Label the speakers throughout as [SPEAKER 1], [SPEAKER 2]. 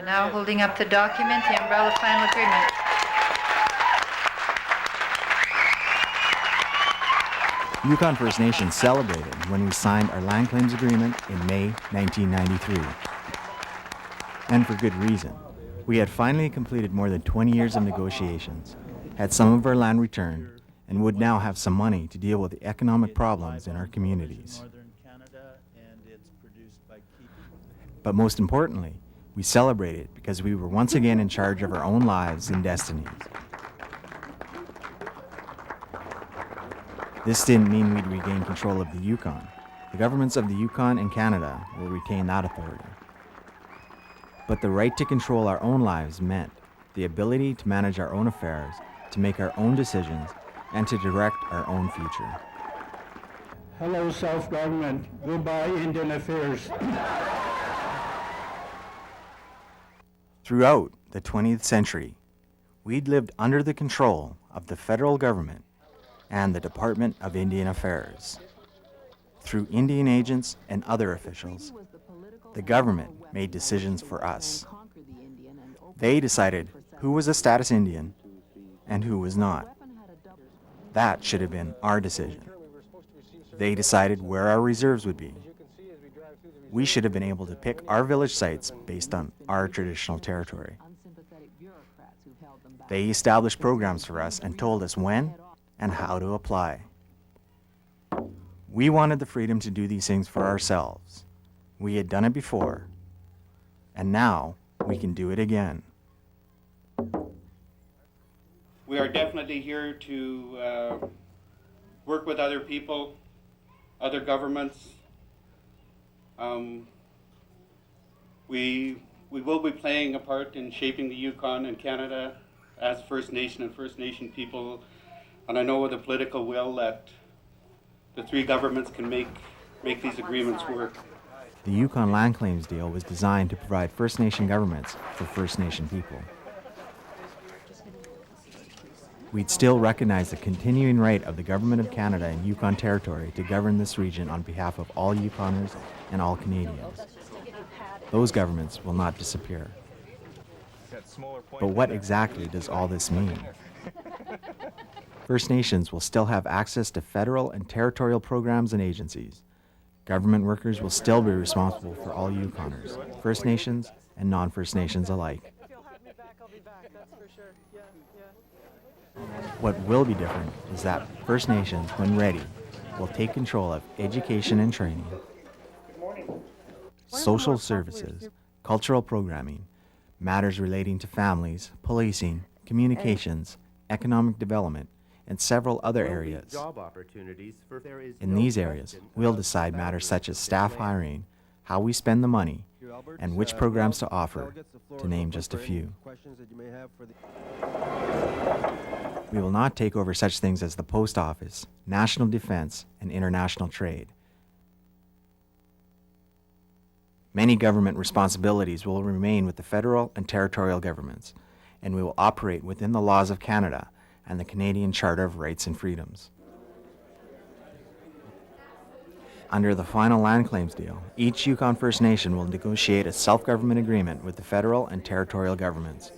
[SPEAKER 1] Now holding up the document, the umbrella final agreement.
[SPEAKER 2] Yukon First Nation celebrated when we signed our land claims agreement in May 1993. And for good reason. We had finally completed more than 20 years of negotiations, had some of our land returned, and would now have some money to deal with the economic problems in our communities. But most importantly, we celebrated because we were once again in charge of our own lives and destinies. This didn't mean we'd regain control of the Yukon. The governments of the Yukon and Canada will retain that authority. But the right to control our own lives meant the ability to manage our own affairs, to make our own decisions, and to direct our own future.
[SPEAKER 3] Hello, self-government. Goodbye, Indian affairs.
[SPEAKER 2] Throughout the 20th century, we'd lived under the control of the federal government and the Department of Indian Affairs. Through Indian agents and other officials, the government made decisions for us. They decided who was a status Indian and who was not. That should have been our decision. They decided where our reserves would be. We should have been able to pick our village sites based on our traditional territory. They established programs for us and told us when and how to apply. We wanted the freedom to do these things for ourselves. We had done it before, and now we can do it again.
[SPEAKER 4] We are definitely here to work with other people, other governments. We will be playing a part in shaping the Yukon and Canada as First Nation and First Nation people, and I know with the political will that the three governments can make these agreements work.
[SPEAKER 2] The Yukon Land Claims deal was designed to provide First Nation governments for First Nation people. We'd still recognize the continuing right of the Government of Canada and Yukon Territory to govern this region on behalf of all Yukoners and all Canadians. Those governments will not disappear. But what exactly does all this mean? First Nations will still have access to federal and territorial programs and agencies. Government workers will still be responsible for all Yukoners, First Nations and non-First Nations alike. What will be different is that First Nations, when ready, will take control of education and training, social services, cultural programming, matters relating to families, policing, communications, economic development, and several other areas. In these areas, we'll decide matters such as staff hiring, how we spend the money, and which programs to offer, to name just a few. We will not take over such things as the post office, national defense, and international trade. Many government responsibilities will remain with the federal and territorial governments, and we will operate within the laws of Canada and the Canadian Charter of Rights and Freedoms. Under the final land claims deal, each Yukon First Nation will negotiate a self-government agreement with the federal and territorial governments.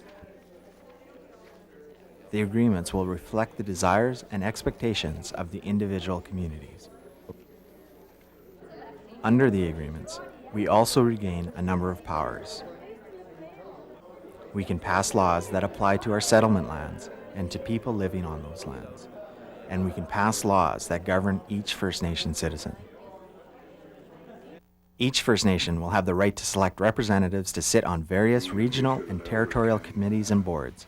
[SPEAKER 2] The agreements will reflect the desires and expectations of the individual communities. Under the agreements, we also regain a number of powers. We can pass laws that apply to our settlement lands and to people living on those lands. And we can pass laws that govern each First Nation citizen. Each First Nation will have the right to select representatives to sit on various regional and territorial committees and boards.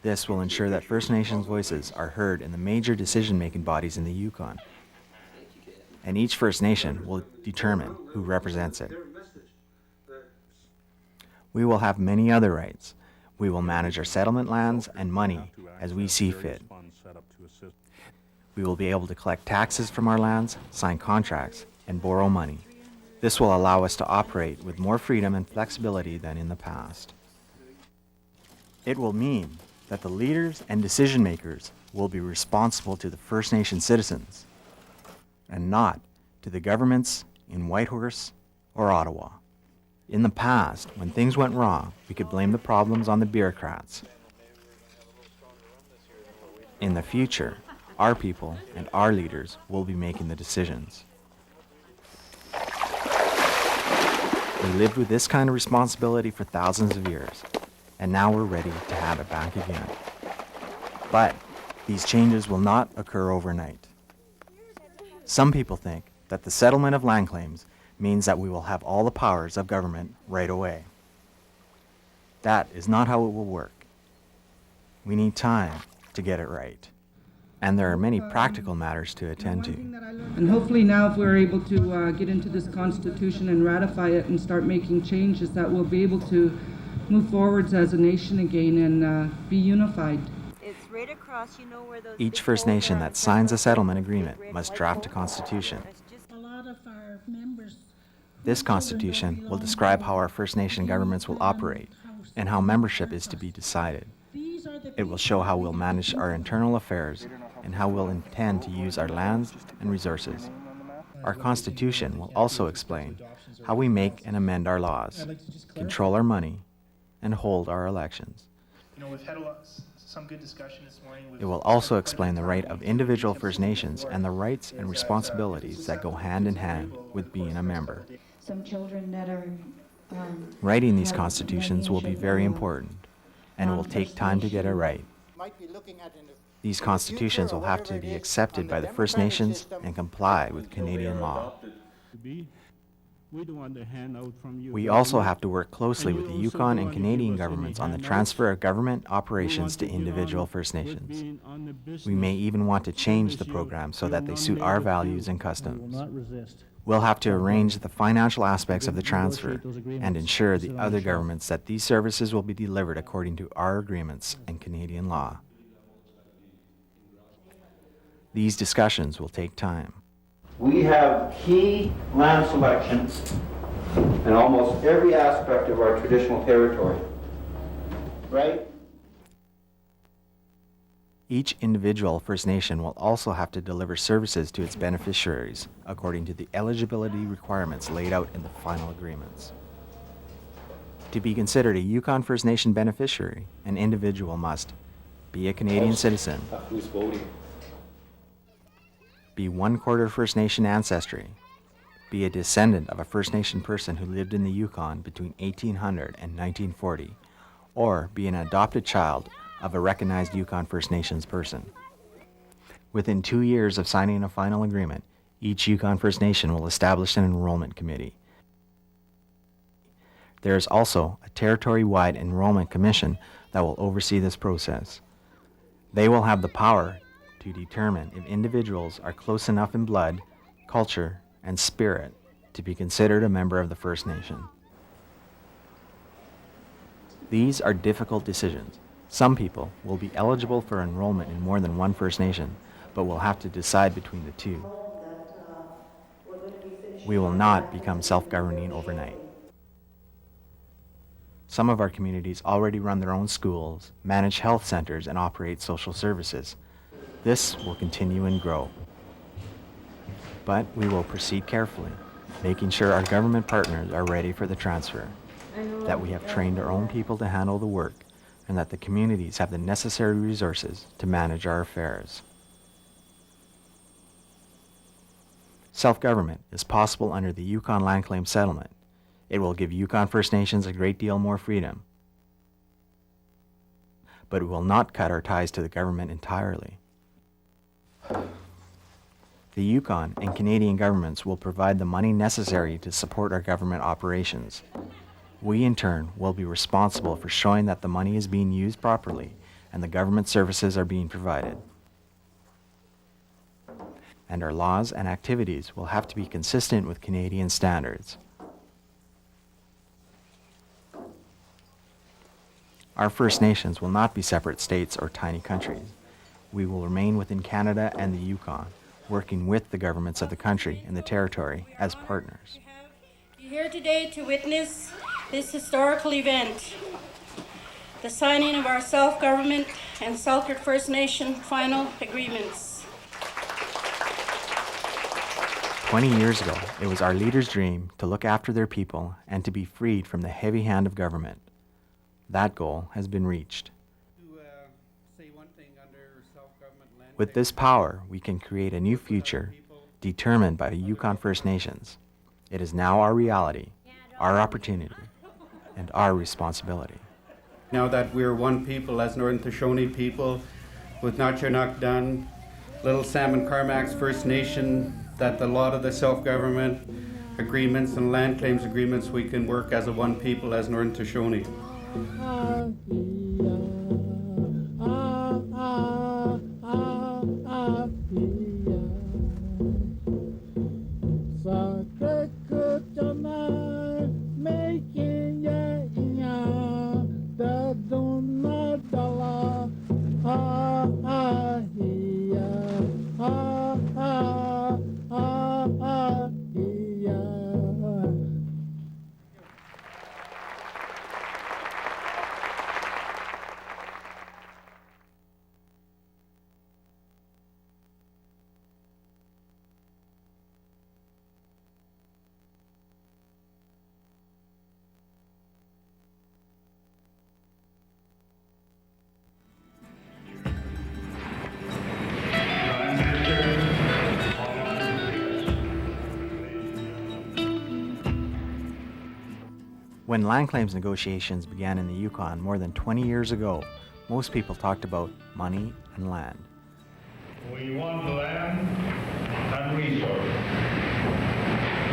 [SPEAKER 2] This will ensure that First Nations voices are heard in the major decision-making bodies in the Yukon. And each First Nation will determine who represents it. We will have many other rights. We will manage our settlement lands and money as we see fit. We will be able to collect taxes from our lands, sign contracts, and borrow money. This will allow us to operate with more freedom and flexibility than in the past. It will mean that the leaders and decision makers will be responsible to the First Nation citizens and not to the governments in Whitehorse or Ottawa. In the past, when things went wrong, we could blame the problems on the bureaucrats. In the future, our people and our leaders will be making the decisions. We lived with this kind of responsibility for thousands of years, and now we're ready to have it back again. But these changes will not occur overnight. Some people think that the settlement of land claims means that we will have all the powers of government right away. That is not how it will work. We need time to get it right. And there are many practical matters to attend to.
[SPEAKER 5] And hopefully now if we're able to get into this constitution and ratify it and start making changes, that we'll be able to move forwards as a nation again and be unified.
[SPEAKER 6] It's right across, you know, where those
[SPEAKER 2] Each
[SPEAKER 6] big
[SPEAKER 2] First
[SPEAKER 6] poles
[SPEAKER 2] Nation
[SPEAKER 6] are
[SPEAKER 2] that
[SPEAKER 6] on
[SPEAKER 2] signs a
[SPEAKER 6] top
[SPEAKER 2] settlement
[SPEAKER 6] of the
[SPEAKER 2] agreement
[SPEAKER 6] red
[SPEAKER 2] must
[SPEAKER 6] white
[SPEAKER 2] draft a
[SPEAKER 6] pole.
[SPEAKER 2] constitution.
[SPEAKER 6] It's just
[SPEAKER 7] A lot of our members.
[SPEAKER 2] This constitution will describe how our First Nation governments will operate and how membership is to be decided. It will show how we'll manage our internal affairs and how we'll intend to use our lands and resources. Our Constitution will also explain how we make and amend our laws, control our money, and hold our elections.
[SPEAKER 8] You know, we've had some good discussion this morning.
[SPEAKER 2] It will also explain the right of individual First Nations and the rights and responsibilities that go hand in hand with being a member.
[SPEAKER 9] Some children that are
[SPEAKER 2] Writing these constitutions will be very important, and it will take time to get it right. These constitutions will have to be accepted by the First Nations and comply with Canadian law.
[SPEAKER 3] We don't want to hand out from you.
[SPEAKER 2] We also have to work closely with the Yukon and Canadian governments on the transfer of government operations to individual First Nations. We may even want to change the program so that they suit our values and customs. We'll have to arrange the financial aspects of the transfer and ensure the other governments that these services will be delivered according to our agreements and Canadian law. These discussions will take time.
[SPEAKER 10] We have key land selections in almost every aspect of our traditional territory, right?
[SPEAKER 2] Each individual First Nation will also have to deliver services to its beneficiaries according to the eligibility requirements laid out in the final agreements. To be considered a Yukon First Nation beneficiary, an individual must be a Canadian citizen,
[SPEAKER 10] Who's voting?
[SPEAKER 2] be 1/4 First Nation ancestry, be a descendant of a First Nation person who lived in the Yukon between 1800 and 1940, or be an adopted child of a recognized Yukon First Nations person. Within 2 years of signing a final agreement, each Yukon First Nation will establish an enrollment committee. There is also a territory-wide enrollment commission that will oversee this process. They will have the power to determine if individuals are close enough in blood, culture, and spirit to be considered a member of the First Nation. These are difficult decisions. Some people will be eligible for enrollment in more than one First Nation, but will have to decide between the two. We will not become self-governing overnight. Some of our communities already run their own schools, manage health centers, and operate social services. This will continue and grow. But we will proceed carefully, making sure our government partners are ready for the transfer, that we have trained our own people to handle the work, and that the communities have the necessary resources to manage our affairs. Self-government is possible under the Yukon Land Claim Settlement. It will give Yukon First Nations a great deal more freedom, but it will not cut our ties to the government entirely. The Yukon and Canadian governments will provide the money necessary to support our government operations. We, in turn, will be responsible for showing that the money is being used properly and the government services are being provided. And our laws and activities will have to be consistent with Canadian standards. Our First Nations will not be separate states or tiny countries. We will remain within Canada and the Yukon, working with the governments of the country and the territory as partners.
[SPEAKER 7] You're here today to witness this historical event, the signing of our self-government and Selkirk First Nation final agreements.
[SPEAKER 2] 20 years ago, it was our leaders' dream to look after their people and to be freed from the heavy hand of government. That goal has been reached. With this power, we can create a new future determined by the Yukon First Nations. It is now our reality, our opportunity, and our responsibility.
[SPEAKER 4] Now that we're one people as Northern Shoshone people, with Natchanuk Dun, Little Sam and Carmack's First Nation, that a lot of the self-government agreements and land claims agreements, we can work as a one people as Northern Shoshone.
[SPEAKER 2] When land claims negotiations began in the Yukon more than 20 years ago, most people talked about money and land.
[SPEAKER 11] We want land and resources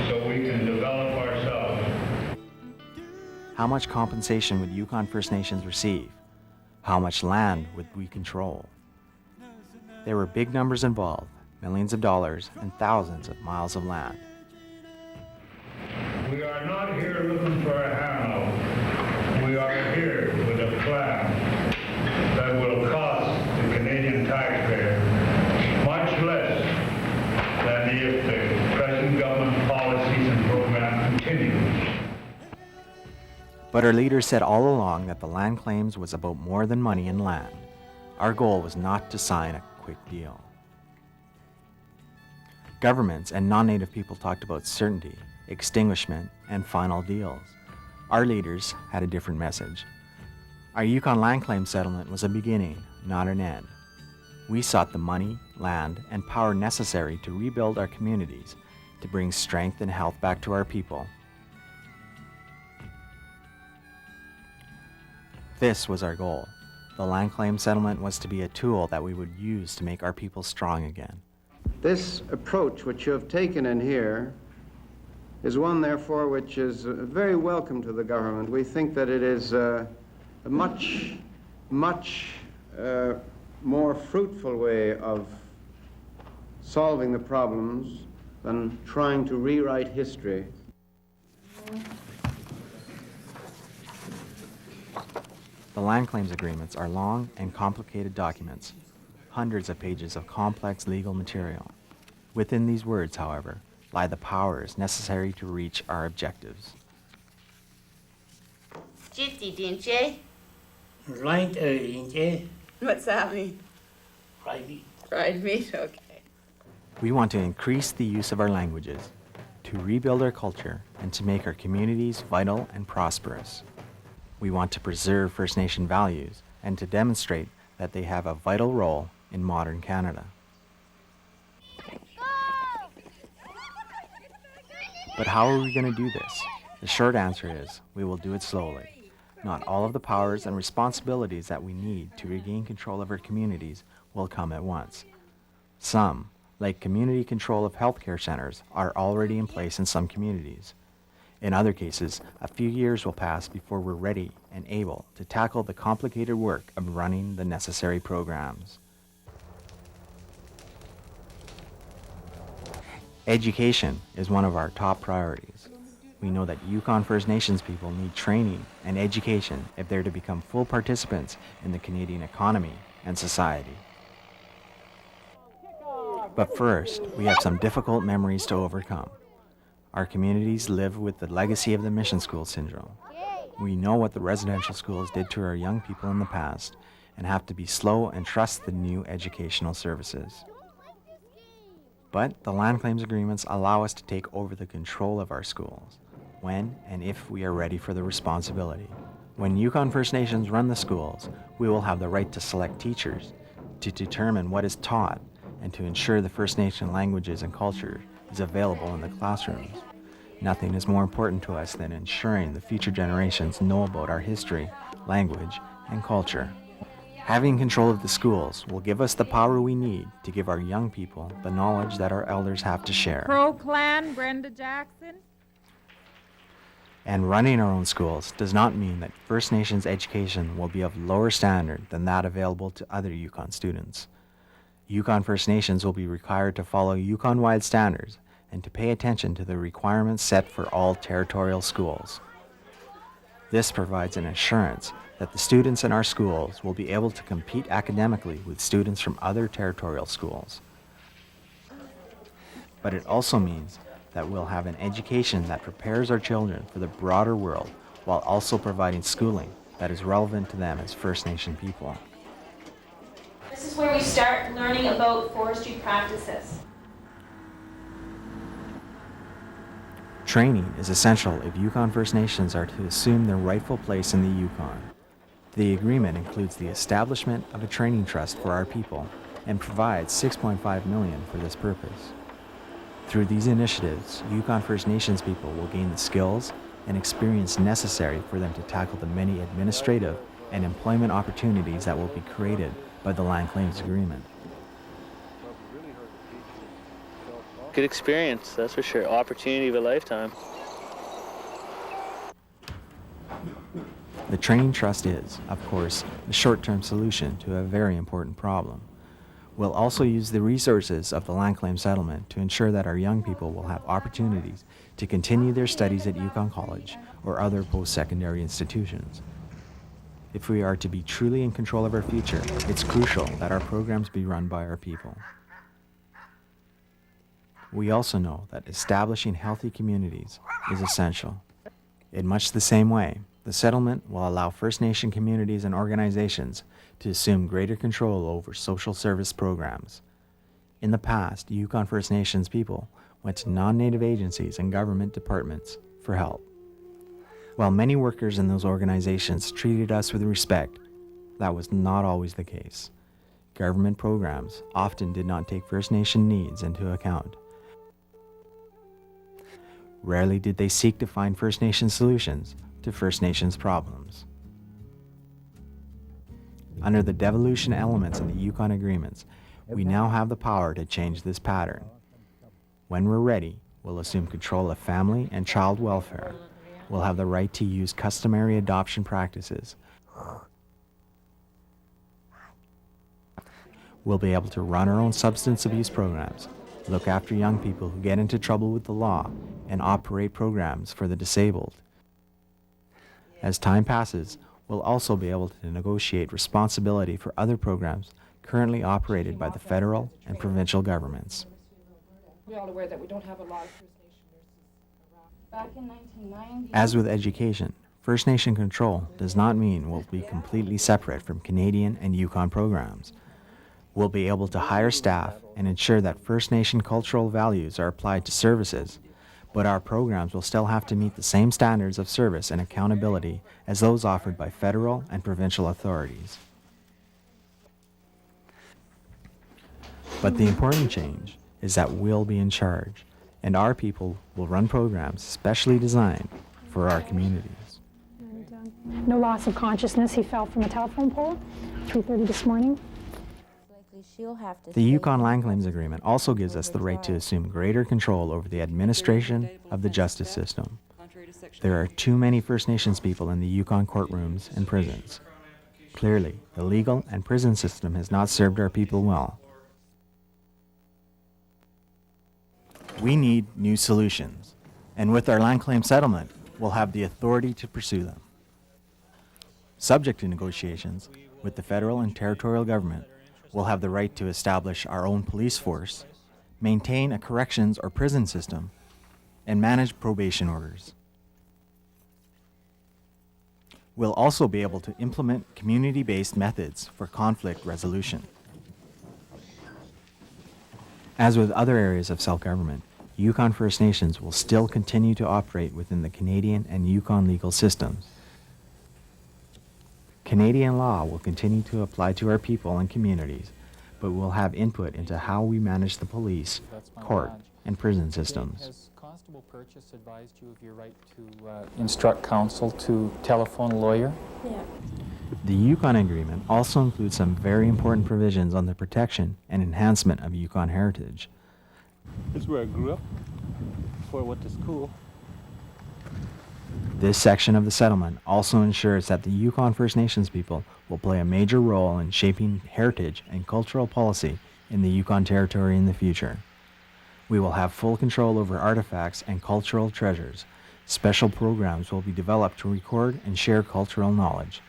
[SPEAKER 11] so we can develop ourselves.
[SPEAKER 2] How much compensation would Yukon First Nations receive? How much land would we control? There were big numbers involved, millions of dollars and thousands of miles of land.
[SPEAKER 11] We are not here looking for a handout. We are here with a plan that will cost the Canadian taxpayer much less than if the present government policies and program continue.
[SPEAKER 2] But our leaders said all along that the land claims was about more than money and land. Our goal was not to sign a quick deal. Governments and non-native people talked about certainty, extinguishment, and final deals. Our leaders had a different message. Our Yukon land claim settlement was a beginning, not an end. We sought the money, land, and power necessary to rebuild our communities, to bring strength and health back to our people. This was our goal. The land claim settlement was to be a tool that we would use to make our people strong again.
[SPEAKER 10] This approach which you have taken in here is one, therefore, which is very welcome to the government. We think that it is a much more fruitful way of solving the problems than trying to rewrite history.
[SPEAKER 2] The land claims agreements are long and complicated documents, hundreds of pages of complex legal material. Within these words, however, lie the powers necessary to reach our objectives.
[SPEAKER 12] What's that mean? Fried meat, okay.
[SPEAKER 2] We want to increase the use of our languages, to rebuild our culture, and to make our communities vital and prosperous. We want to preserve First Nation values and to demonstrate that they have a vital role in modern Canada. But how are we going to do this? The short answer is, we will do it slowly. Not all of the powers and responsibilities that we need to regain control of our communities will come at once. Some, like community control of healthcare centers, are already in place in some communities. In other cases, a few years will pass before we're ready and able to tackle the complicated work of running the necessary programs. Education is one of our top priorities. We know that Yukon First Nations people need training and education if they're to become full participants in the Canadian economy and society. But first, we have some difficult memories to overcome. Our communities live with the legacy of the mission school syndrome. We know what the residential schools did to our young people in the past and have to be slow and trust the new educational services. But the land claims agreements allow us to take over the control of our schools when and if we are ready for the responsibility. When Yukon First Nations run the schools, we will have the right to select teachers, to determine what is taught, and to ensure the First Nation languages and culture is available in the classrooms. Nothing is more important to us than ensuring the future generations know about our history, language, and culture. Having control of the schools will give us the power we need to give our young people the knowledge that our elders have to share.
[SPEAKER 13] Pro-Clan, Brenda Jackson.
[SPEAKER 2] And running our own schools does not mean that First Nations education will be of lower standard than that available to other Yukon students. Yukon First Nations will be required to follow Yukon-wide standards and to pay attention to the requirements set for all territorial schools. This provides an assurance that the students in our schools will be able to compete academically with students from other territorial schools. But it also means that we'll have an education that prepares our children for the broader world while also providing schooling that is relevant to them as First Nation people.
[SPEAKER 14] This is where we start learning about forestry practices.
[SPEAKER 2] Training is essential if Yukon First Nations are to assume their rightful place in the Yukon. The agreement includes the establishment of a training trust for our people and provides $6.5 million for this purpose. Through these initiatives, Yukon First Nations people will gain the skills and experience necessary for them to tackle the many administrative and employment opportunities that will be created by the Land Claims Agreement.
[SPEAKER 15] Good experience, that's for sure. Opportunity of a lifetime.
[SPEAKER 2] The training trust is, of course, a short-term solution to a very important problem. We'll also use the resources of the land claim settlement to ensure that our young people will have opportunities to continue their studies at Yukon College or other post-secondary institutions. If we are to be truly in control of our future, it's crucial that our programs be run by our people. We also know that establishing healthy communities is essential. In much the same way, the settlement will allow First Nation communities and organizations to assume greater control over social service programs. In the past, Yukon First Nations people went to non-Native agencies and government departments for help. While many workers in those organizations treated us with respect, that was not always the case. Government programs often did not take First Nation needs into account. Rarely did they seek to find First Nation solutions to First Nations problems. Under the devolution elements in the Yukon agreements, we now have the power to change this pattern. When we're ready, we'll assume control of family and child welfare. We'll have the right to use customary adoption practices. We'll be able to run our own substance abuse programs, look after young people who get into trouble with the law, and operate programs for the disabled. As time passes, we'll also be able to negotiate responsibility for other programs currently operated by the federal and provincial governments.
[SPEAKER 13] We're all aware that we don't have a lot of First Nation nurses around. Back in 1990...
[SPEAKER 2] As with education, First Nation control does not mean we'll be completely separate from Canadian and Yukon programs. We'll be able to hire staff and ensure that First Nation cultural values are applied to services, but our programs will still have to meet the same standards of service and accountability as those offered by federal and provincial authorities. But the important change is that we'll be in charge, and our people will run programs specially designed for our communities.
[SPEAKER 16] And, no loss of consciousness. He fell from a telephone pole, 3:30 this morning.
[SPEAKER 2] The Yukon Land Claims Agreement also gives us the right to assume greater control over the administration of the justice system. There are too many First Nations people in the Yukon courtrooms and prisons. Clearly, the legal and prison system has not served our people well. We need new solutions, and with our land claim settlement, we'll have the authority to pursue them. Subject to negotiations with the federal and territorial government, we'll have the right to establish our own police force, maintain a corrections or prison system, and manage probation orders. We'll also be able to implement community-based methods for conflict resolution. As with other areas of self-government, Yukon First Nations will still continue to operate within the Canadian and Yukon legal systems. Canadian law will continue to apply to our people and communities, but we'll have input into how we manage the police, court, and prison systems.
[SPEAKER 17] Has Constable Purchase advised you of your right to instruct counsel to telephone a lawyer?
[SPEAKER 7] Yeah.
[SPEAKER 2] The Yukon Agreement also includes some very important provisions on the protection and enhancement of Yukon heritage.
[SPEAKER 3] This is where I grew up before I went to school.
[SPEAKER 2] This section of the settlement also ensures that the Yukon First Nations people will play a major role in shaping heritage and cultural policy in the Yukon Territory in the future. We will have full control over artifacts and cultural treasures. Special programs will be developed to record and share cultural knowledge.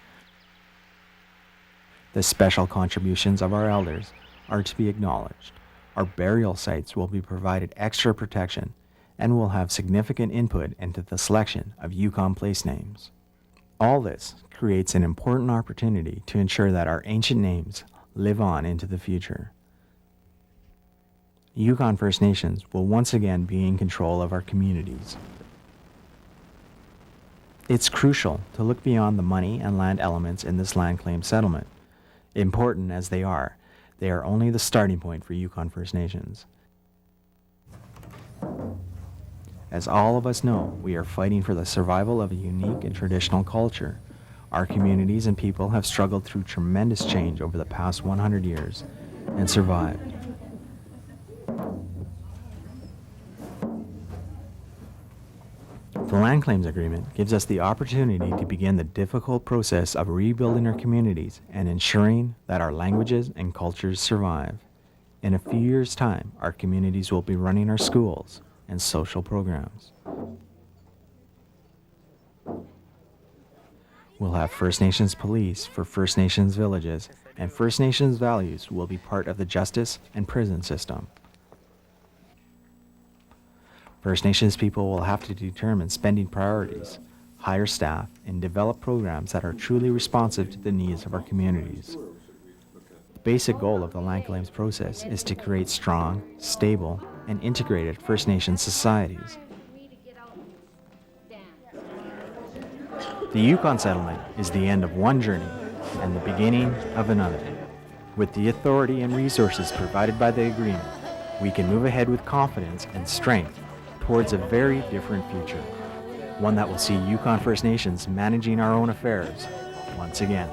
[SPEAKER 2] The special contributions of our elders are to be acknowledged. Our burial sites will be provided extra protection and will have significant input into the selection of Yukon place names. All this creates an important opportunity to ensure that our ancient names live on into the future. Yukon First Nations will once again be in control of our communities. It's crucial to look beyond the money and land elements in this land claim settlement. Important as they are only the starting point for Yukon First Nations. As all of us know, we are fighting for the survival of a unique and traditional culture. Our communities and people have struggled through tremendous change over the past 100 years and survived. The Land Claims Agreement gives us the opportunity to begin the difficult process of rebuilding our communities and ensuring that our languages and cultures survive. In a few years' time, our communities will be running our schools and social programs. We'll have First Nations police for First Nations villages, and First Nations values will be part of the justice and prison system. First Nations people will have to determine spending priorities, hire staff, and develop programs that are truly responsive to the needs of our communities. The basic goal of the land claims process is to create strong, stable, and integrated First Nations societies. The Yukon settlement is the end of one journey and the beginning of another. With the authority and resources provided by the agreement, we can move ahead with confidence and strength towards a very different future, one that will see Yukon First Nations managing our own affairs once again.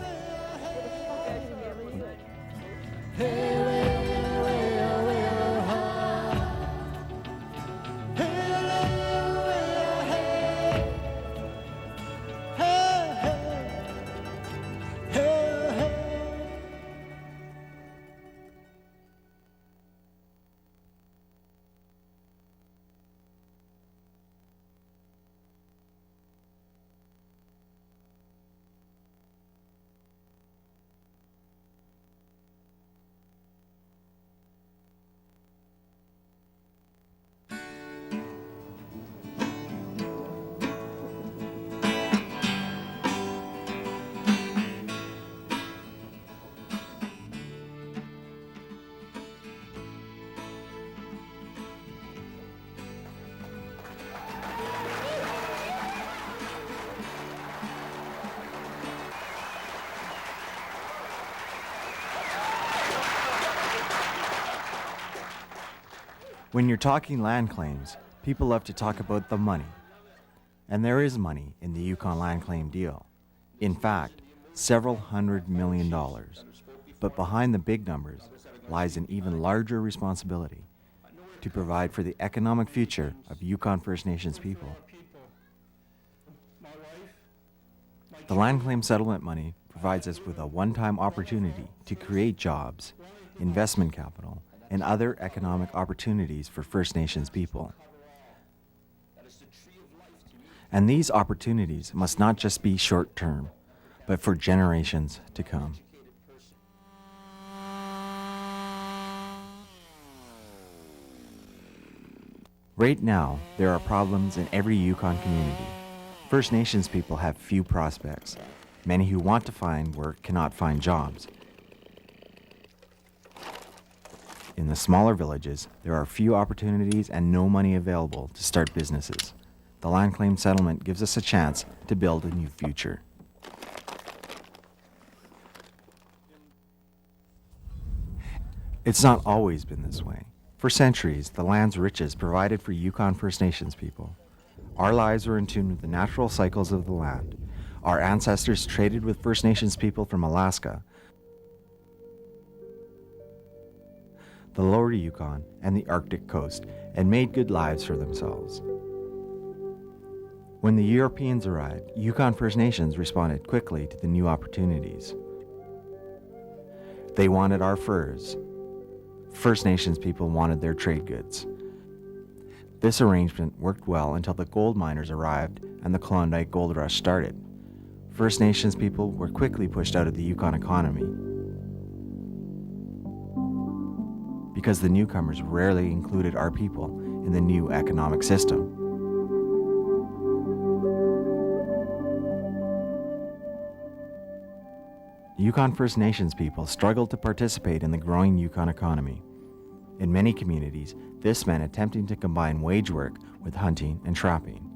[SPEAKER 2] When you're talking land claims, people love to talk about the money. And there is money in the Yukon land claim deal. In fact, several $100 million. But behind the big numbers lies an even larger responsibility to provide for the economic future of Yukon First Nations people. The land claim settlement money provides us with a one-time opportunity to create jobs, investment capital, and other economic opportunities for First Nations people. And these opportunities must not just be short-term, but for generations to come. Right now, there are problems in every Yukon community. First Nations people have few prospects. Many who want to find work cannot find jobs. In In the smaller villages, there are few opportunities and no money available to start businesses. The land claim settlement gives us a chance to build a new future. It's not always been this way. For centuries, the land's riches provided for Yukon First Nations people. Our lives were in tune with the natural cycles of the land. Our ancestors traded with First Nations people from Alaska, the lower Yukon, and the Arctic coast, and made good lives for themselves. When the Europeans arrived, Yukon First Nations responded quickly to the new opportunities. They wanted our furs. First Nations people wanted their trade goods. This arrangement worked well until the gold miners arrived and the Klondike Gold Rush started. First Nations people were quickly pushed out of the Yukon economy because the newcomers rarely included our people in the new economic system. Yukon First Nations people struggled to participate in the growing Yukon economy. In many communities, this meant attempting to combine wage work with hunting and trapping.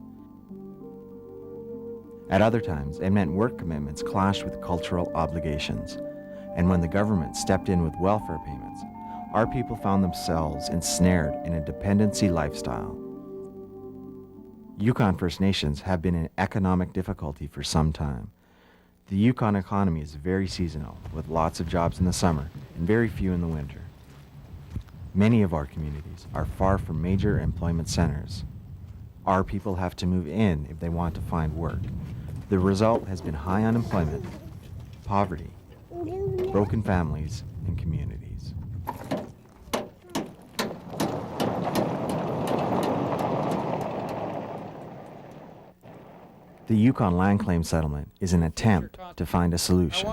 [SPEAKER 2] At other times, it meant work commitments clashed with cultural obligations. And when the government stepped in with welfare payments, our people found themselves ensnared in a dependency lifestyle. Yukon First Nations have been in economic difficulty for some time. The Yukon economy is very seasonal, with lots of jobs in the summer and very few in the winter. Many of our communities are far from major employment centers. Our people have to move in if they want to find work. The result has been high unemployment, poverty, broken families, and communities. The Yukon land claim settlement is an attempt to find a solution.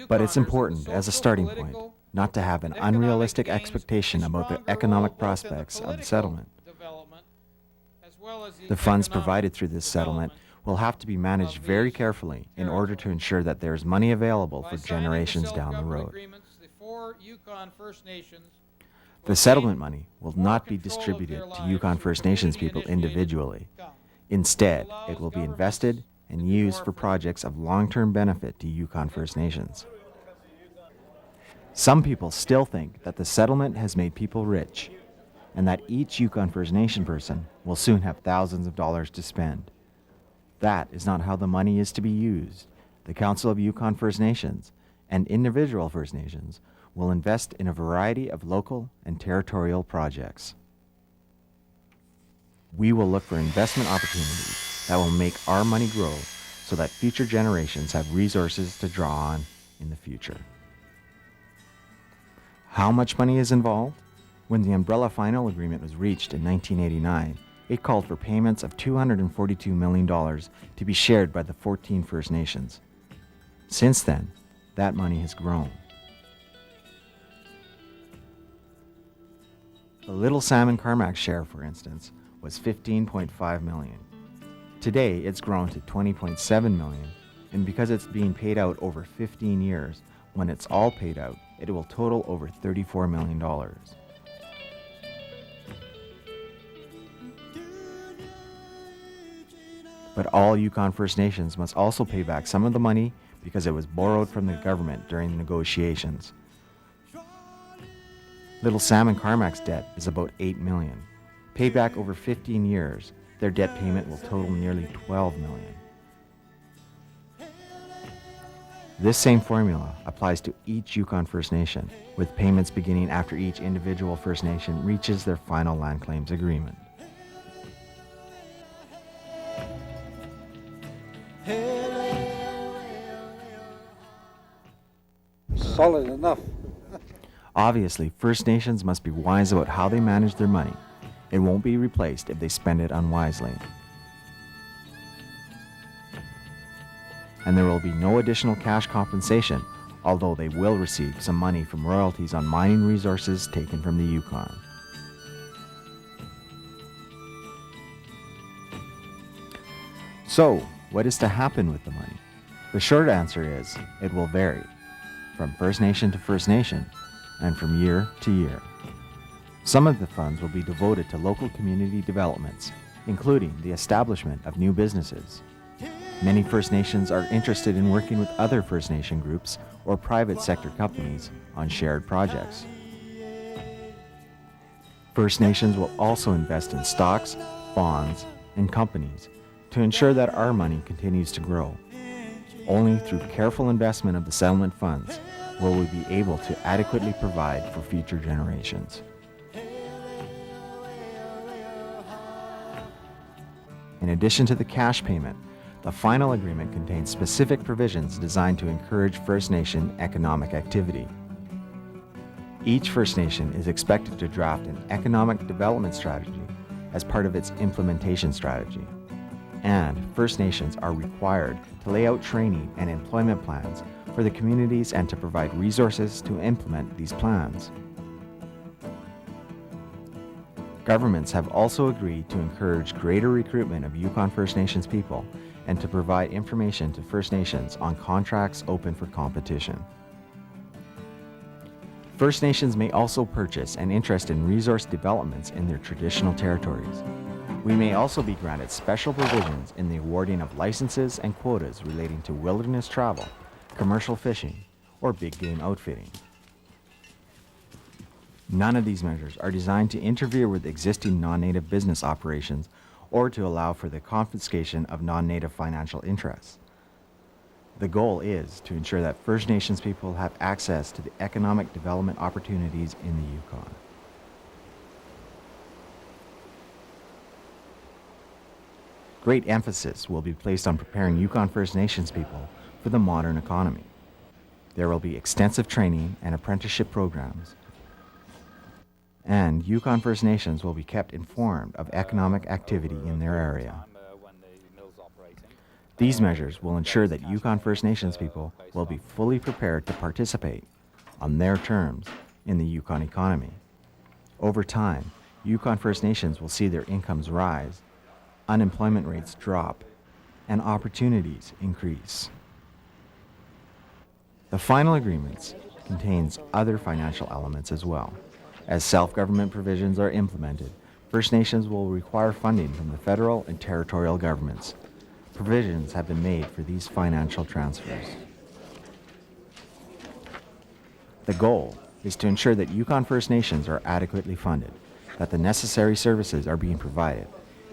[SPEAKER 2] But it's important as a starting point not to have an unrealistic expectation about the economic prospects of the settlement. The funds provided through this settlement will have to be managed very carefully in order to ensure that there is money available for generations down the road. The settlement money will not be distributed to Yukon First Nations people individually. Instead, it will be invested and used for projects of long-term benefit to Yukon First Nations. Some people still think that the settlement has made people rich, and that each Yukon First Nation person will soon have thousands of dollars to spend. That is not how the money is to be used. The Council of Yukon First Nations and individual First Nations will invest in a variety of local and territorial projects. We will look for investment opportunities that will make our money grow so that future generations have resources to draw on in the future. How much money is involved? When the Umbrella Final Agreement was reached in 1989, it called for payments of $242 million to be shared by the 14 First Nations. Since then, that money has grown. The Little Salmon Carmack share, for instance, was $15.5 million. Today, it's grown to $20.7 million, and because it's being paid out over 15 years, when it's all paid out, it will total over $34 million. But all Yukon First Nations must also pay back some of the money because it was borrowed from the government during negotiations. Little Salmon Carmack's debt is about $8 million. Paid back over 15 years, their debt payment will total nearly $12 million. This same formula applies to each Yukon First Nation, with payments beginning after each individual First Nation reaches their final land claims agreement.
[SPEAKER 18] Solid enough.
[SPEAKER 2] Obviously, First Nations must be wise about how they manage their money. It won't be replaced if they spend it unwisely. And there will be no additional cash compensation, although they will receive some money from royalties on mining resources taken from the Yukon. So, what is to happen with the money? The short answer is, it will vary, from First Nation to First Nation, and from year to year. Some of the funds will be devoted to local community developments, including the establishment of new businesses. Many First Nations are interested in working with other First Nation groups or private sector companies on shared projects. First Nations will also invest in stocks, bonds, and companies to ensure that our money continues to grow. Only through careful investment of the settlement funds will we be able to adequately provide for future generations. In addition to the cash payment, the final agreement contains specific provisions designed to encourage First Nation economic activity. Each First Nation is expected to draft an economic development strategy as part of its implementation strategy. And First Nations are required to lay out training and employment plans for the communities and to provide resources to implement these plans. Governments have also agreed to encourage greater recruitment of Yukon First Nations people and to provide information to First Nations on contracts open for competition. First Nations may also purchase an interest in resource developments in their traditional territories. We may also be granted special provisions in the awarding of licenses and quotas relating to wilderness travel, commercial fishing, or big game outfitting. None of these measures are designed to interfere with existing non-native business operations or to allow for the confiscation of non-native financial interests. The goal is to ensure that First Nations people have access to the economic development opportunities in the Yukon. Great emphasis will be placed on preparing Yukon First Nations people for the modern economy. There will be extensive training and apprenticeship programs, and Yukon First Nations will be kept informed of economic activity in their area. These measures will ensure that Yukon First Nations people will be fully prepared to participate on their terms in the Yukon economy. Over time, Yukon First Nations will see their incomes rise, unemployment rates drop, and opportunities increase. The final agreements contains other financial elements as well. As self-government provisions are implemented, First Nations will require funding from the federal and territorial governments. Provisions have been made for these financial transfers. The goal is to ensure that Yukon First Nations are adequately funded, that the necessary services are being provided,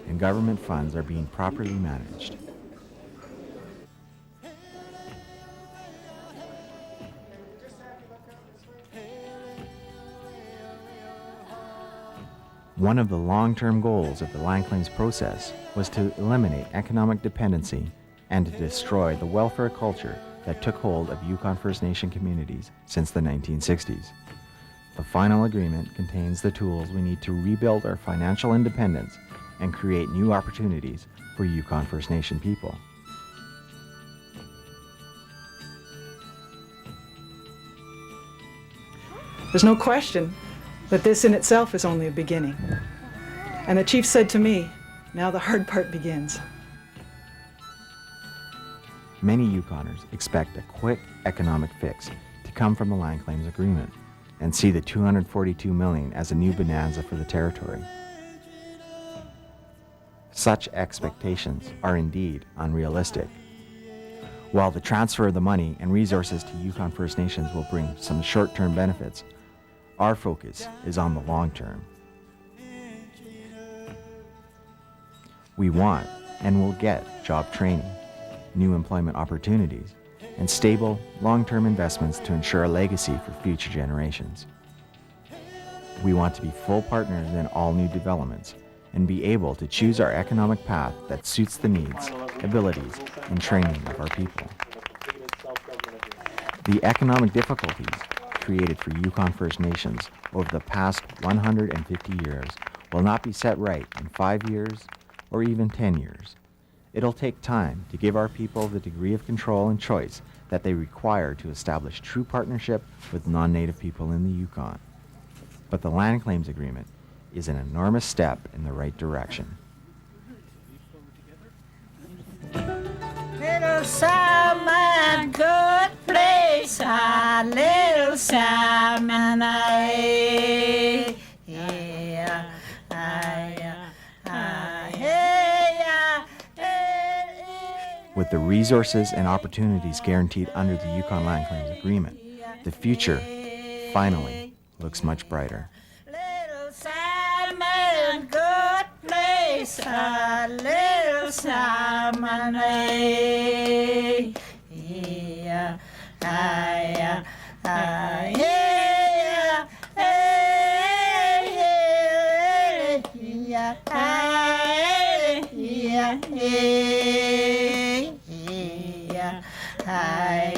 [SPEAKER 2] and government funds are being properly managed. One of the long-term goals of the land claims process was to eliminate economic dependency and to destroy the welfare culture that took hold of Yukon First Nation communities since the 1960s. The final agreement contains the tools we need to rebuild our financial independence and create new opportunities for Yukon First Nation people.
[SPEAKER 19] There's no question that this in itself is only a beginning. And the chief said to me, now the hard part begins.
[SPEAKER 2] Many Yukoners expect a quick economic fix to come from the land claims agreement and see the $242 million as a new bonanza for the territory. Such expectations are indeed unrealistic. While the transfer of the money and resources to Yukon First Nations will bring some short-term benefits, our focus is on the long term. We want and will get job training, new employment opportunities, and stable, long-term investments to ensure a legacy for future generations. We want to be full partners in all new developments and be able to choose our economic path that suits the needs, abilities, and training of our people. The economic difficulties created for Yukon First Nations over the past 150 years will not be set right in 5 years or even 10 years. It'll take time to give our people the degree of control and choice that they require to establish true partnership with non-native people in the Yukon. But the land claims agreement is an enormous step in the right direction.
[SPEAKER 12] Little summer, good place. a little salmon, hey, yeah,
[SPEAKER 2] With the resources and opportunities guaranteed under the Yukon Land Claims Agreement, the future, finally, looks much brighter.
[SPEAKER 12] little salmon, good place, a little salmon, hey, yeah, yeah,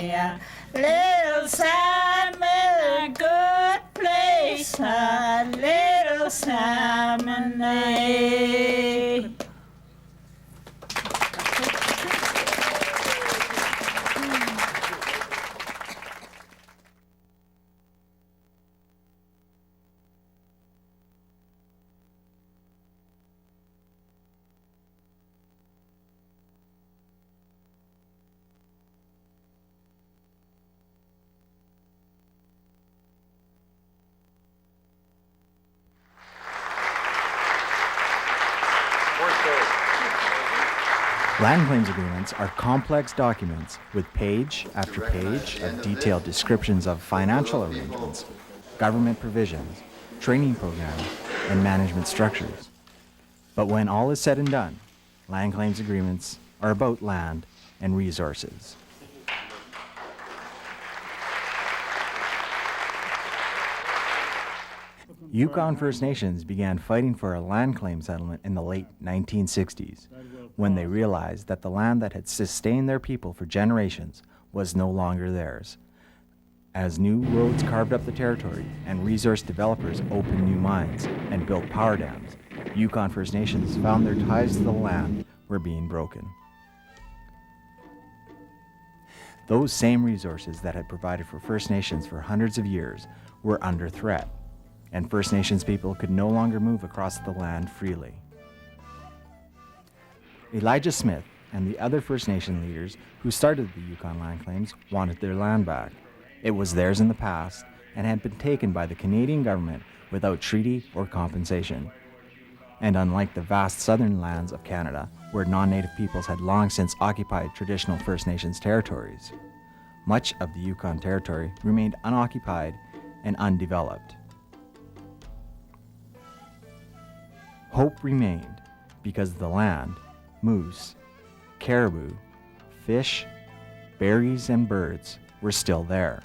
[SPEAKER 12] yeah, little salmon, good place, a little salmon, eh.
[SPEAKER 2] Land claims agreements are complex documents with page after page of detailed descriptions of financial arrangements, government provisions, training programs, and management structures. But when all is said and done, land claims agreements are about land and resources. Yukon First Nations began fighting for a land claim settlement in the late 1960s, when they realized that the land that had sustained their people for generations was no longer theirs. As new roads carved up the territory and resource developers opened new mines and built power dams, Yukon First Nations found their ties to the land were being broken. Those same resources that had provided for First Nations for hundreds of years were under threat, and First Nations people could no longer move across the land freely. Elijah Smith and the other First Nation leaders who started the Yukon land claims wanted their land back. It was theirs in the past and had been taken by the Canadian government without treaty or compensation. And unlike the vast southern lands of Canada, where non-native peoples had long since occupied traditional First Nations territories, much of the Yukon territory remained unoccupied and undeveloped. Hope remained because the land, moose, caribou, fish, berries, and birds were still there.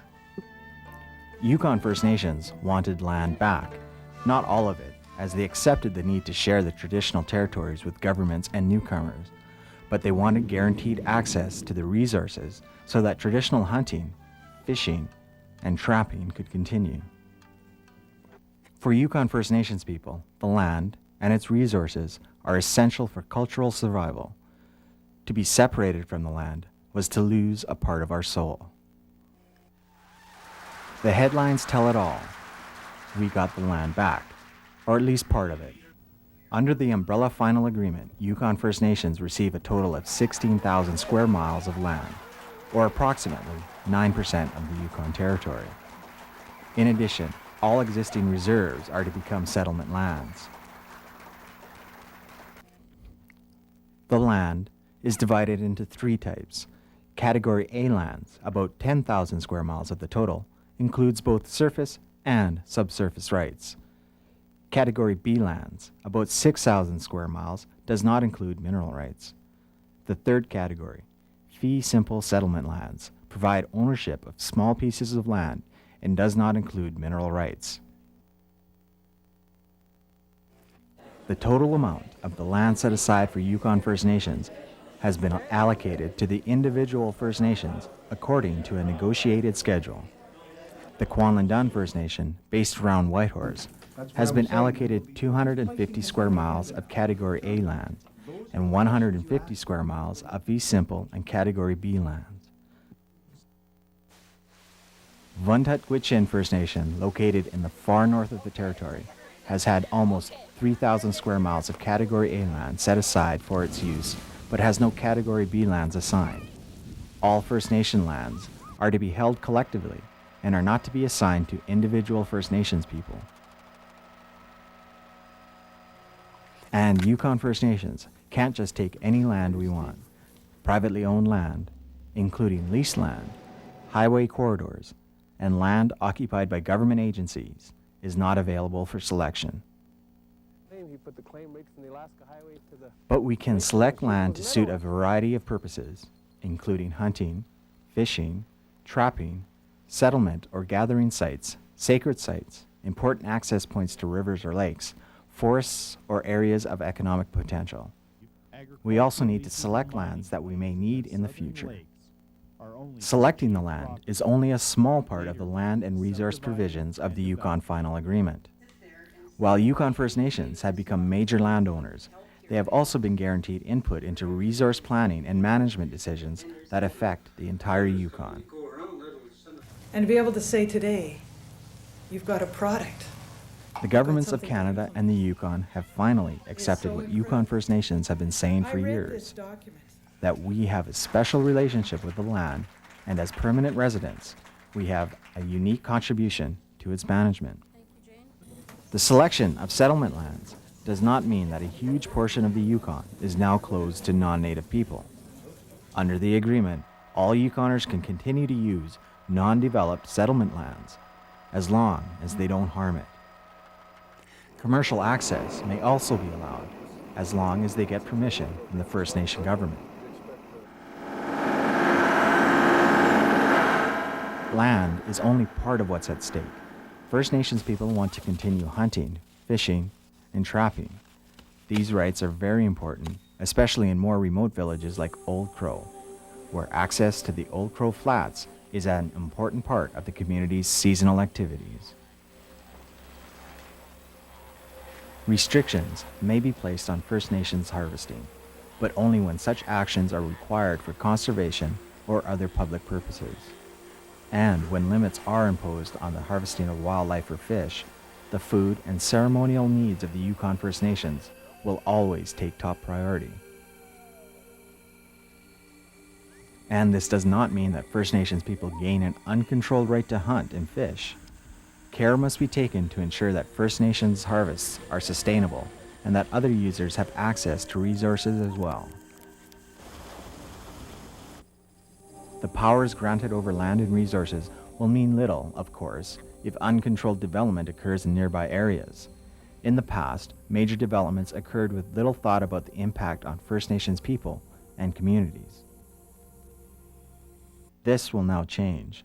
[SPEAKER 2] Yukon First Nations wanted land back, not all of it, as they accepted the need to share the traditional territories with governments and newcomers, but they wanted guaranteed access to the resources so that traditional hunting, fishing, and trapping could continue. For Yukon First Nations people, the land and its resources are essential for cultural survival. To be separated from the land was to lose a part of our soul. The headlines tell it all. We got the land back, or at least part of it. Under the Umbrella Final Agreement, Yukon First Nations receive a total of 16,000 square miles of land, or approximately 9% of the Yukon territory. In addition, all existing reserves are to become settlement lands. The land is divided into three types. Category A lands, about 10,000 square miles of the total, includes both surface and subsurface rights. Category B lands, about 6,000 square miles, does not include mineral rights. The third category, fee simple settlement lands, provide ownership of small pieces of land and does not include mineral rights. The total amount of the land set aside for Yukon First Nations has been allocated to the individual First Nations according to a negotiated schedule. The Kwanlin First Nation, based around Whitehorse, has been allocated 250 square miles of Category A land and 150 square miles of fee simple and Category B lands. Vuntut-Gwitchin First Nation, located in the far north of the territory, has had almost 3,000 square miles of Category A land set aside for its use, but has no Category B lands assigned. All First Nation lands are to be held collectively and are not to be assigned to individual First Nations people. And Yukon First Nations can't just take any land we want. Privately owned land, including leased land, highway corridors, and land occupied by government agencies, is not available for selection. But we can select land to suit a variety of purposes, including hunting, fishing, trapping, settlement or gathering sites, sacred sites, important access points to rivers or lakes, forests or areas of economic potential. We also need to select lands that we may need in the future. Selecting the land is only a small part of the land and resource provisions of the Yukon Final Agreement. While Yukon First Nations have become major landowners, they have also been guaranteed input into resource planning and management decisions that affect the entire Yukon.
[SPEAKER 19] And to be able to say today, you've got a product.
[SPEAKER 2] The governments of Canada and the Yukon have finally accepted what Yukon First Nations have been saying for years, that we have a special relationship with the land, and as permanent residents, we have a unique contribution to its management. The selection of settlement lands does not mean that a huge portion of the Yukon is now closed to non-native people. Under the agreement, all Yukoners can continue to use non-developed settlement lands as long as they don't harm it. Commercial access may also be allowed as long as they get permission from the First Nation government. Land is only part of what's at stake. First Nations people want to continue hunting, fishing, and trapping. These rights are very important, especially in more remote villages like Old Crow, where access to the Old Crow Flats is an important part of the community's seasonal activities. Restrictions may be placed on First Nations harvesting, but only when such actions are required for conservation or other public purposes. And when limits are imposed on the harvesting of wildlife or fish, the food and ceremonial needs of the Yukon First Nations will always take top priority. And this does not mean that First Nations people gain an uncontrolled right to hunt and fish. Care must be taken to ensure that First Nations harvests are sustainable and that other users have access to resources as well. The powers granted over land and resources will mean little, of course, if uncontrolled development occurs in nearby areas. In the past, major developments occurred with little thought about the impact on First Nations people and communities. This will now change.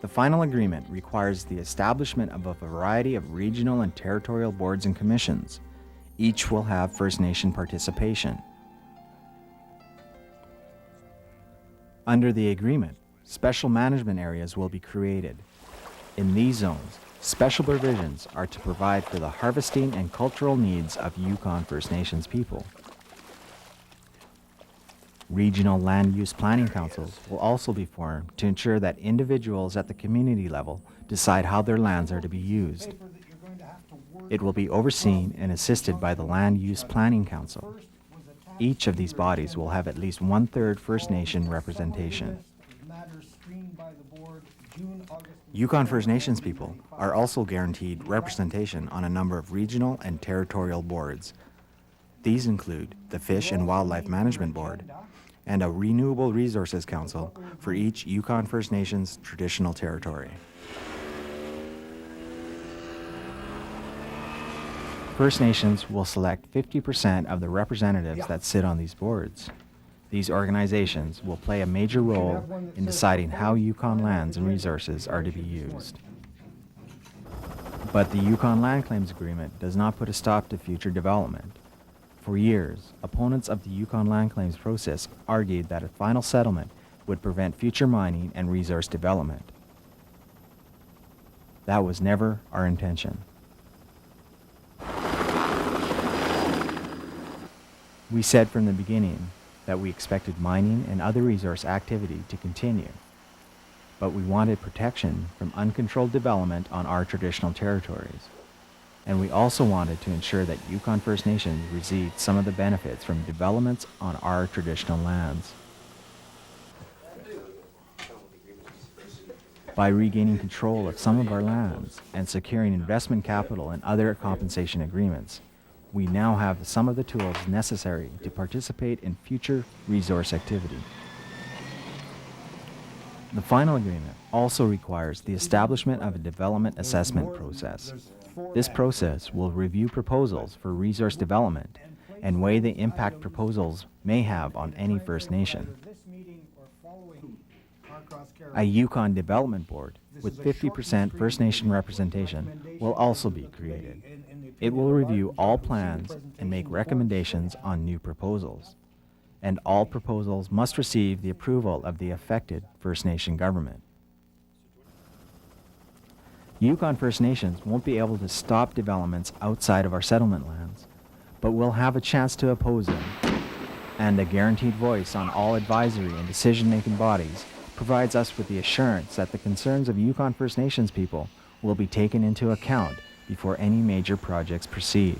[SPEAKER 2] The final agreement requires the establishment of a variety of regional and territorial boards and commissions. Each will have First Nation participation. Under the agreement, special management areas will be created. In these zones, special provisions are to provide for the harvesting and cultural needs of Yukon First Nations people. Regional land use planning councils will also be formed to ensure that individuals at the community level decide how their lands are to be used. It will be overseen and assisted by the Land Use Planning Council. Each of these bodies will have at least 1/3 First Nation representation. Yukon First Nations people are also guaranteed representation on a number of regional and territorial boards. These include the Fish and Wildlife Management Board and a Renewable Resources Council for each Yukon First Nations traditional territory. First Nations will select 50% of the representatives that sit on these boards. These organizations will play a major role in deciding how Yukon lands and resources are to be used. But the Yukon Land Claims Agreement does not put a stop to future development. For years, opponents of the Yukon Land Claims process argued that a final settlement would prevent future mining and resource development. That was never our intention. We said from the beginning that we expected mining and other resource activity to continue, but we wanted protection from uncontrolled development on our traditional territories. And we also wanted to ensure that Yukon First Nations received some of the benefits from developments on our traditional lands. By regaining control of some of our lands and securing investment capital and other compensation agreements, we now have some of the tools necessary to participate in future resource activity. The final agreement also requires the establishment of a development assessment process. This process will review proposals for resource development and weigh the impact proposals may have on any First Nation. A Yukon Development Board with 50% First Nation representation will also be created. It will review all plans and make recommendations on new proposals. And all proposals must receive the approval of the affected First Nation government. Yukon First Nations won't be able to stop developments outside of our settlement lands, but will have a chance to oppose them. And a guaranteed voice on all advisory and decision-making bodies provides us with the assurance that the concerns of Yukon First Nations people will be taken into account before any major projects proceed.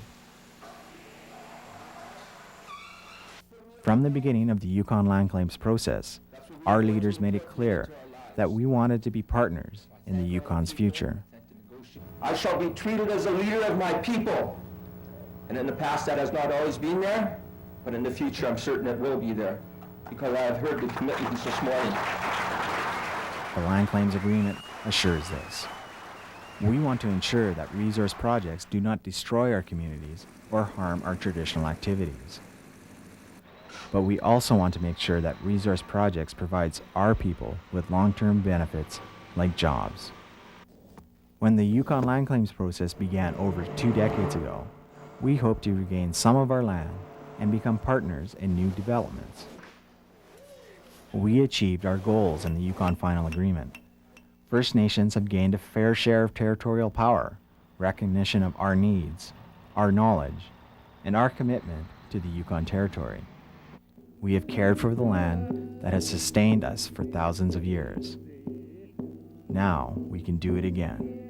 [SPEAKER 2] From the beginning of the Yukon land claims process, our leaders made it clear that we wanted to be partners in the Yukon's future.
[SPEAKER 20] I shall be treated as a leader of my people. And in the past that has not always been there, but in the future I'm certain it will be there, because I have heard the commitments this morning.
[SPEAKER 2] The Land Claims Agreement assures this. We want to ensure that resource projects do not destroy our communities or harm our traditional activities. But we also want to make sure that resource projects provides our people with long-term benefits like jobs. When the Yukon land claims process began over 2 decades ago, we hoped to regain some of our land and become partners in new developments. We achieved our goals in the Yukon Final Agreement. First Nations have gained a fair share of territorial power, recognition of our needs, our knowledge, and our commitment to the Yukon Territory. We have cared for the land that has sustained us for thousands of years. Now we can do it again.